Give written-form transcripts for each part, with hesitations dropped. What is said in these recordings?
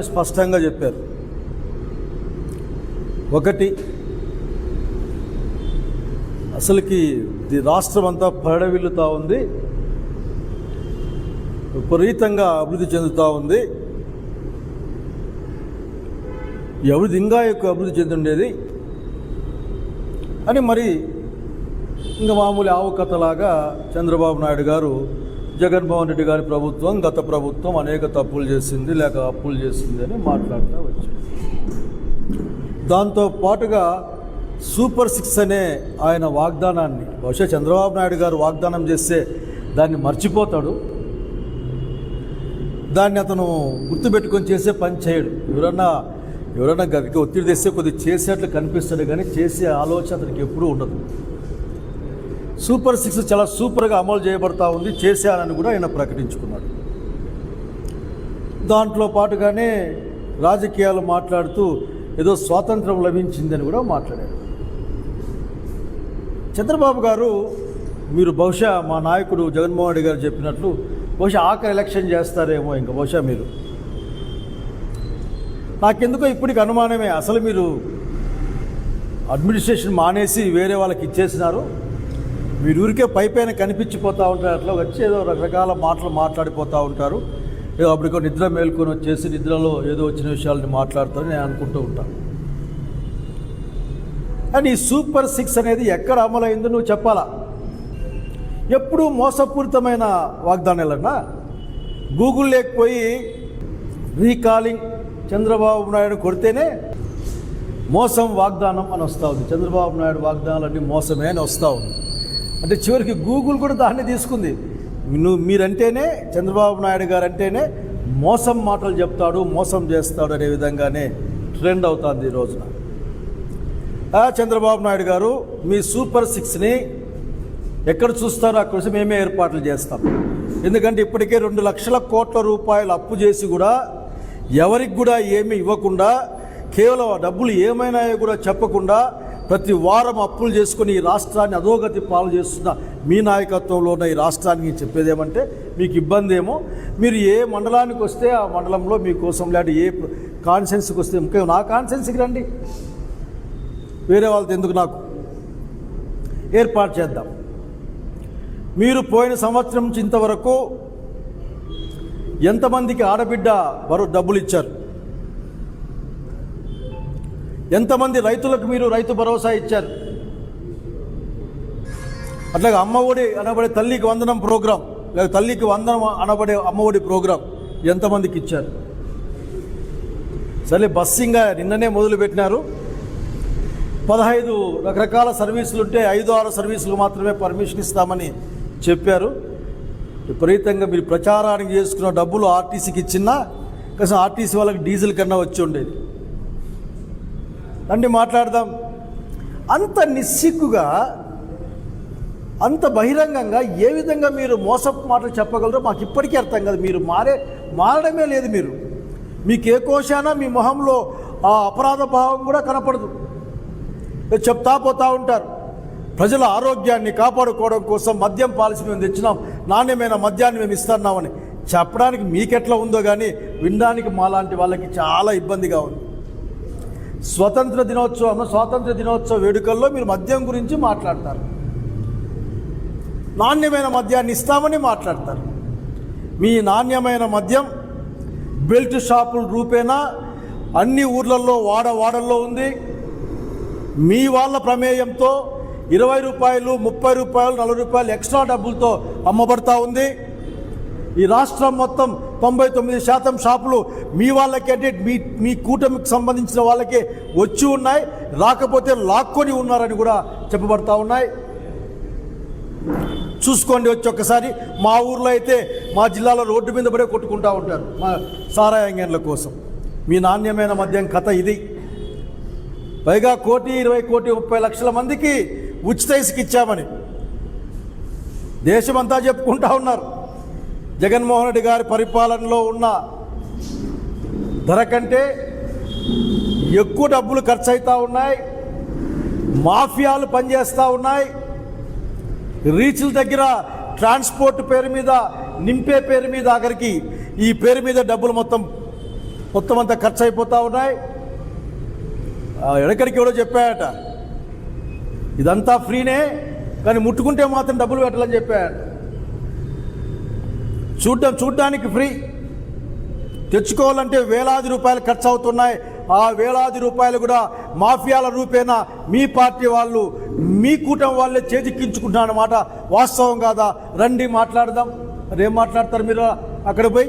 స్పష్టంగా చెప్పారు. ఒకటి, అసలుకి రాష్ట్రం అంతా పడవిల్లుతూ ఉంది, విపరీతంగా అభివృద్ధి చెందుతూ ఉంది. అభివృద్ధి ఇంకా ఎక్కువ అభివృద్ధి చెందుండేది అని మరి ఇంకా మామూలు ఆవు కథలాగా చంద్రబాబు నాయుడు గారు జగన్మోహన్ రెడ్డి గారి ప్రభుత్వం, గత ప్రభుత్వం అనేక తప్పులు చేసింది లేక అప్పులు చేసింది అని మాట్లాడుతూ వచ్చారు. దాంతో పాటుగా సూపర్ 6 అనే ఆయన వాగ్దానాన్ని బహుశా చంద్రబాబు నాయుడు గారు వాగ్దానం చేస్తే దాన్ని మర్చిపోతాడు, దాన్ని అతను గుర్తుపెట్టుకొని చేసే పని చేయడు. ఎవరన్నా గదికి ఒత్తిడి తెస్తే కొద్దిగా చేసేట్లు కనిపిస్తాడు, కానీ చేసే ఆలోచన అతనికి ఎప్పుడూ ఉండదు. సూపర్ 6 చాలా సూపర్గా అమలు చేయబడతా ఉంది, చేశానని కూడా ఆయన ప్రకటించుకున్నాడు. దాంట్లో పాటుగానే రాజకీయాలు మాట్లాడుతూ ఏదో స్వాతంత్రం లభించిందని కూడా మాట్లాడాడు. చంద్రబాబు గారు, మీరు బహుశా మా నాయకుడు జగన్మోహన్ రెడ్డి గారు చెప్పినట్లు బహుశా ఆఖరి ఎలక్షన్ చేస్తారేమో, ఇంకా బహుశా మీరు, నాకెందుకో ఇప్పటికి అనుమానమే, అసలు మీరు అడ్మినిస్ట్రేషన్ మానేసి వేరే వాళ్ళకి ఇచ్చేసినారు, మీరు ఊరికే పైపైన కనిపించిపోతూ ఉంటారు, అట్లా వచ్చి ఏదో రకరకాల మాటలు మాట్లాడిపోతూ ఉంటారు, ఏదో అప్పటికో నిద్ర మేల్కొని వచ్చేసి నిద్రలో ఏదో వచ్చిన విషయాలని మాట్లాడతారని నేను అనుకుంటూ ఉంటాను. అని ఈ సూపర్ 6 అనేది ఎక్కడ అమలైందో నువ్వు చెప్పాలా. ఎప్పుడూ మోసపూరితమైన వాగ్దానాలన్నా గూగుల్ లేకపోయి రీకాలింగ్ చంద్రబాబు నాయుడు కొడితేనే మోసం వాగ్దానం అని వస్తూ ఉంది. చంద్రబాబు నాయుడు వాగ్దానాలన్నీ మోసమే అని వస్తూ ఉంది. అంటే చివరికి గూగుల్ కూడా దాన్ని తీసుకుంది. మీరంటేనే చంద్రబాబు నాయుడు గారు అంటేనే మోసం మాటలు చెప్తాడు, మోసం చేస్తాడు అనే విధంగానే ట్రెండ్ అవుతుంది ఈ రోజున. చంద్రబాబు నాయుడు గారు మీ సూపర్ 6ని ఎక్కడ చూస్తారో అక్కడ మేమే ఏర్పాట్లు చేస్తాం. ఎందుకంటే ఇప్పటికే 2 లక్షల కోట్ల రూపాయలు అప్పు చేసి కూడా ఎవరికి కూడా ఏమీ ఇవ్వకుండా, కేవలం డబ్బులు ఏమైనాయో కూడా చెప్పకుండా ప్రతి వారం అప్పులు చేసుకుని ఈ రాష్ట్రాన్ని అధోగతి పాలు చేస్తున్న మీ నాయకత్వంలో ఉన్న ఈ రాష్ట్రానికి చెప్పేది ఏమంటే, మీకు ఇబ్బంది ఏమో, మీరు ఏ మండలానికి వస్తే ఆ మండలంలో మీకోసం లేదంటే ఏ కాన్సెన్స్కి వస్తే, ముఖ్యంగా నా కాన్సెన్స్కి రండి, వేరే వాళ్ళతో ఎందుకు, నాకు ఏర్పాటు చేద్దాం. మీరు పోయిన సంవత్సరం నుంచి ఇంతవరకు ఎంతమందికి ఆడబిడ్డ డబ్బులు ఇచ్చారు, ఎంతమంది రైతులకు మీరు రైతు భరోసా ఇచ్చారు, అట్లాగే అమ్మఒడి అనబడే తల్లికి వందనం ప్రోగ్రాం, లేదా తల్లికి వందనం అనబడే అమ్మఒడి ప్రోగ్రాం ఎంతమందికి ఇచ్చారు. సరే బస్సింగ్ నిన్ననే మొదలుపెట్టినారు, 15 రకరకాల సర్వీసులు ఉంటే 5-6 సర్వీసులు మాత్రమే పర్మిషన్ ఇస్తామని చెప్పారు. విపరీతంగా మీరు ప్రచారానికి చేసుకున్న డబ్బులు ఆర్టీసీకి ఇచ్చినా కనీసం ఆర్టీసీ వాళ్ళకి డీజిల్ కన్నా వచ్చి ఉండేది. రండి మాట్లాడదాం. అంత నిస్సిగ్గుగా, అంత బహిరంగంగా ఏ విధంగా మీరు మోసపు మాటలు చెప్పగలరో మాకు ఇప్పటికీ అర్థం కాదు. మీరు మారడమే లేదు. మీకు ఏ కోశానా మీ మొహంలో ఆ అపరాధ భావం కూడా కనపడదు. చెప్తా పోతూ ఉంటారు, ప్రజల ఆరోగ్యాన్ని కాపాడుకోవడం కోసం మద్యం పాలసీ మేము తెచ్చినాం, నాణ్యమైన మద్యాన్ని మేము ఇస్తున్నామని చెప్పడానికి మీకెట్లా ఉందో కానీ వినడానికి మాలాంటి వాళ్ళకి చాలా ఇబ్బందిగా ఉంది. స్వాతంత్ర దినోత్సవ వేడుకల్లో మీరు మద్యం గురించి మాట్లాడతారు, నాణ్యమైన మద్యాన్ని ఇస్తామని మాట్లాడతారు. మీ నాణ్యమైన మద్యం బెల్ట్ షాపుల రూపేణా అన్ని ఊర్లలో వాడల్లో ఉంది. మీ వాళ్ళ ప్రమేయంతో 20 రూపాయలు, 30 రూపాయలు, 40 రూపాయలు ఎక్స్ట్రా డబ్బులతో అమ్మబడతా ఉంది. ఈ రాష్ట్రం మొత్తం 99% షాపులు మీ వాళ్ళకే, అంటే మీ కూటమికి సంబంధించిన వాళ్ళకే వచ్చి ఉన్నాయి, రాకపోతే లాక్కొని ఉన్నారని కూడా చెప్పబడతా ఉన్నాయి. చూసుకోండి వచ్చి ఒక్కసారి. మా ఊర్లో అయితే మా జిల్లాలో రోడ్డు మీద పడే కొట్టుకుంటూ ఉంటారు మా సారాయంగన్ల కోసం. మీ నాణ్యమైన మద్యం కథ ఇది. పైగా 1,20,30,00,000 మందికి ఉచిత ఇసుక ఇచ్చామని దేశమంతా చెప్పుకుంటా ఉన్నారు. జగన్మోహన్ రెడ్డి గారి పరిపాలనలో ఉన్న ధర కంటే ఎక్కువ డబ్బులు ఖర్చు అవుతూ ఉన్నాయి. మాఫియాలు పనిచేస్తూ ఉన్నాయి. రీచ్ల దగ్గర ట్రాన్స్పోర్ట్ పేరు మీద, నింపే పేరు మీద, ఆఖరికి ఈ పేరు మీద డబ్బులు మొత్తం మొత్తం అంతా ఖర్చు అయిపోతూ ఉన్నాయి. ఎక్కడికి ఎవడో చెప్పాయట, ఇదంతా ఫ్రీనే కానీ ముట్టుకుంటే మాత్రం డబ్బులు పెట్టాలని చెప్పాయట. చూడ్డానికి ఫ్రీ, తెచ్చుకోవాలంటే వేలాది రూపాయలు ఖర్చు అవుతున్నాయి. ఆ వేలాది రూపాయలు కూడా మాఫియాల రూపేణా మీ పార్టీ వాళ్ళు, మీ కూటమి వాళ్ళే చేజిక్కించుకుంటున్నారు అన్నమాట. వాస్తవం కాదా? రండి మాట్లాడదాం. అదేం మాట్లాడతారు మీరు అక్కడ పోయి?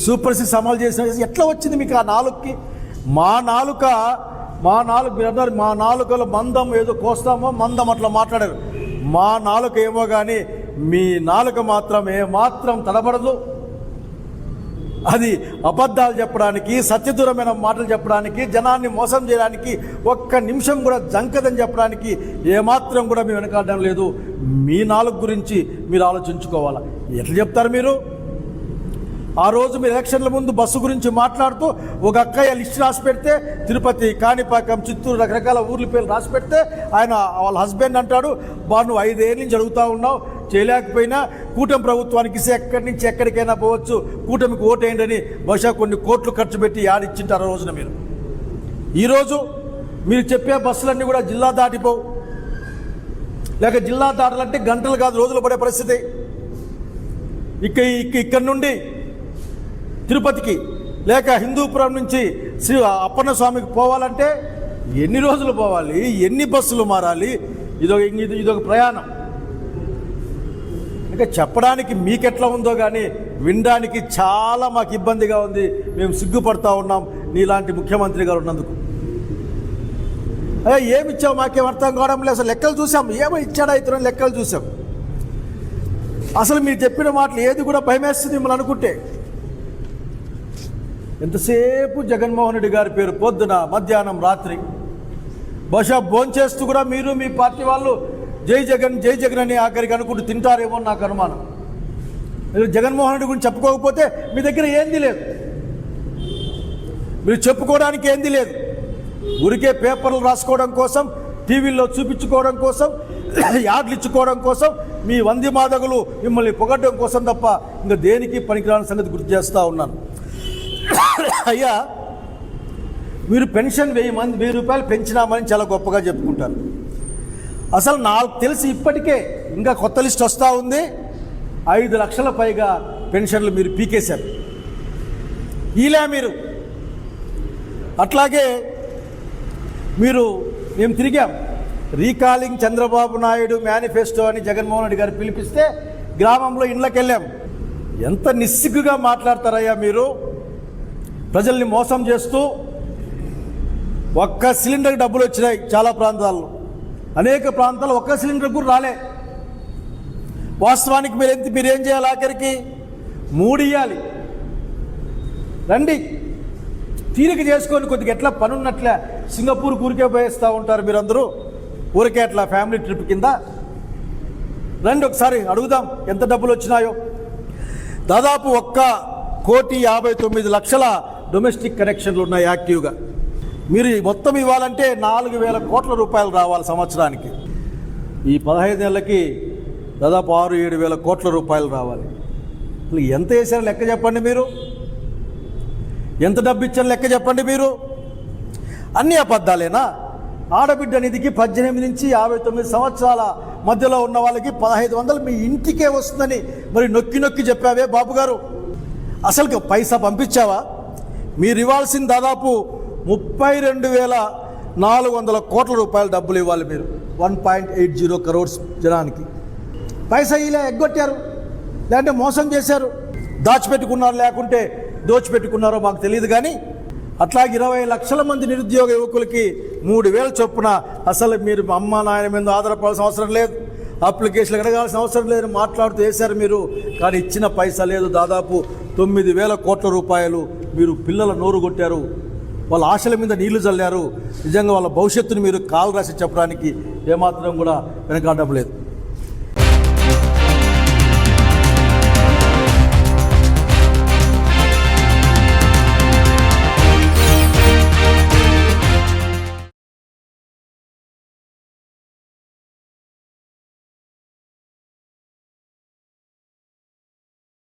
సూపర్ 6 అమలు చేసిన ఎట్లా వచ్చింది మీకు ఆ నాలుగుకి? మా నాలుగు మీరు అన్నారు, మా నాలుకలో మందం ఏదో కోస్తామో మందం అట్లా మాట్లాడారు. మా నాలుక ఏమో కానీ మీ నాలుక మాత్రం ఏమాత్రం తడబడదు. అది అబద్ధాలు చెప్పడానికి, సత్యదూరమైన మాటలు చెప్పడానికి, జనాన్ని మోసం చేయడానికి ఒక్క నిమిషం కూడా జంకదని చెప్పడానికి ఏమాత్రం కూడా మేము వెనకాడడం లేదు. మీ నాలుగు గురించి మీరు ఆలోచించుకోవాలా. ఎట్లా చెప్తారు మీరు? ఆ రోజు మీరు ఎలక్షన్ల ముందు బస్సు గురించి మాట్లాడుతూ ఒక అక్కయ్య లిస్ట్ రాసి పెడితే, తిరుపతి, కాణిపాకం, చిత్తూరు రకరకాల ఊర్ల పేర్లు రాసి పెడితే ఆయన వాళ్ళ హస్బెండ్ అంటాడు, నువ్వు 5 ఏళ్ళ నుంచి అడుగుతూ ఉన్నావు, చేయలేకపోయినా కూటమి ప్రభుత్వానికి ఇస్తే ఎక్కడి నుంచి ఎక్కడికైనా పోవచ్చు, కూటమికి ఓటేయండి అని బహుశా కొన్ని కోట్లు ఖర్చు పెట్టి యాడిచ్చింటారు ఆ రోజున. మీరు ఈరోజు మీరు చెప్పే బస్సులన్నీ కూడా జిల్లా దాటిపోవు, లేక జిల్లా దాటాలంటే గంటలు కాదు రోజులు పడే పరిస్థితి. ఇక్కడి నుండి తిరుపతికి లేక హిందూపురం నుంచి శ్రీ అప్పన్న స్వామికి పోవాలంటే ఎన్ని రోజులు పోవాలి, ఎన్ని బస్సులు మారాలి? ఇదొక ప్రయాణం. ఇంకా చెప్పడానికి మీకెట్లా ఉందో కానీ వినడానికి చాలా మాకు ఇబ్బందిగా ఉంది. మేము సిగ్గుపడతా ఉన్నాం నీలాంటి ముఖ్యమంత్రి గారు ఉన్నందుకు. ఏమి ఇచ్చావు మాకేం అర్థం కావడం లేదు. అసలు లెక్కలు చూసాం, ఏమో ఇచ్చాడా ఇతరుని లెక్కలు చూసాం. అసలు మీరు చెప్పిన మాటలు ఏది కూడా భయమేస్తుంది మిమ్మల్ని అనుకుంటే. ఎంతసేపు జగన్మోహన్ రెడ్డి గారి పేరు పొద్దున, మధ్యాహ్నం, రాత్రి. బహుశా భోంచేస్తూ కూడా మీరు మీ పార్టీ వాళ్ళు జై జగన్ జై జగన్ అని ఆఖరికి అనుకుంటూ తింటారేమో నాకు అనుమానం. మీరు జగన్మోహన్ రెడ్డి గురించి చెప్పుకోకపోతే మీ దగ్గర ఏంది లేదు, మీరు చెప్పుకోవడానికి ఏంది లేదు. ఊరికే పేపర్లు రాసుకోవడం కోసం, టీవీల్లో చూపించుకోవడం కోసం, యాడ్లు ఇచ్చుకోవడం కోసం, మీ వంది మాదగులు మిమ్మల్ని పొగడ్డం కోసం తప్ప ఇంకా దేనికి పనికిరాని సంగతి గుర్తు చేస్తూ ఉన్నాను. అయ్యా, మీరు పెన్షన్ 1000 రూపాయలు పెంచినామని చాలా గొప్పగా చెప్పుకుంటారు. అసలు నాకు తెలిసి ఇప్పటికే ఇంకా కొత్త లిస్ట్ వస్తూ ఉంది. 5 లక్షల పైగా పెన్షన్లు మీరు పీకేశారు. ఇలా మీరు అట్లాగే మేము తిరిగాం. రీకాలింగ్ చంద్రబాబు నాయుడు మేనిఫెస్టో అని జగన్మోహన్ రెడ్డి గారు పిలిపిస్తే గ్రామంలో ఇళ్ళకి వెళ్ళాం. ఎంత నిస్సిగ్గుగా మాట్లాడతారయ్యా మీరు, ప్రజల్ని మోసం చేస్తూ. ఒక్క సిలిండర్కి డబ్బులు వచ్చినాయి చాలా ప్రాంతాల్లో, అనేక ప్రాంతాల్లో ఒక్క సిలిండర్ కూడా రాలే. వాస్తవానికి మీరేం చేయాలి? ఆఖరికి 3 ఇవ్వాలి. రండి, తీరిక చేసుకొని కొద్దిగా ఎట్లా పనున్నట్లే సింగపూర్ ఊరికే పోయేస్తూ ఉంటారు మీరందరూ, ఊరికే అట్లా ఫ్యామిలీ ట్రిప్ కింద. రండి ఒకసారి అడుగుదాం ఎంత డబ్బులు వచ్చినాయో. దాదాపు 1,59,00,000 డొమెస్టిక్ కనెక్షన్లు ఉన్నాయి యాక్టివ్గా. మీరు మొత్తం ఇవ్వాలంటే 4,000 కోట్ల రూపాయలు రావాలి సంవత్సరానికి. ఈ 15 ఏళ్ళకి దాదాపు 6-7 కోట్ల రూపాయలు రావాలి. ఎంత వేసారో లెక్క చెప్పండి మీరు, ఎంత డబ్బు ఇచ్చారో లెక్క చెప్పండి మీరు. అన్ని అబద్ధాలేనా? ఆడబిడ్డ నిధికి 18 నుంచి 59 సంవత్సరాల మధ్యలో ఉన్న వాళ్ళకి 1500 మీ ఇంటికే వస్తుందని మరి నొక్కి నొక్కి చెప్పావే బాబు గారు. అసలు పైసా పంపించావా? మీరు ఇవ్వాల్సిన దాదాపు 32,400 కోట్ల రూపాయల డబ్బులు ఇవ్వాలి మీరు 1.80 crores జనానికి. పైసా ఇలా ఎగ్గొట్టారు, లేదంటే మోసం చేశారు, దాచిపెట్టుకున్నారు, లేకుంటే దోచిపెట్టుకున్నారో మాకు తెలియదు. కానీ అట్లాగే 20 లక్షల మంది నిరుద్యోగ యువకులకి 3,000 చొప్పున. అసలు మీరు అమ్మ నాయన మీద ఆధారపడాల్సిన అవసరం లేదు, అప్లికేషన్లు అడగాల్సిన అవసరం లేదు, మాట్లాడుతూ వేశారు మీరు. కానీ ఇచ్చిన పైసా లేదు. దాదాపు 9,000 కోట్ల రూపాయలు మీరు పిల్లల నోరు కొట్టారు, వాళ్ళ ఆశల మీద నీళ్లు చల్లారు. నిజంగా వాళ్ళ భవిష్యత్తును మీరు కాలు రాసి చెప్పడానికి ఏమాత్రం కూడా వెనకాడడం లేదు.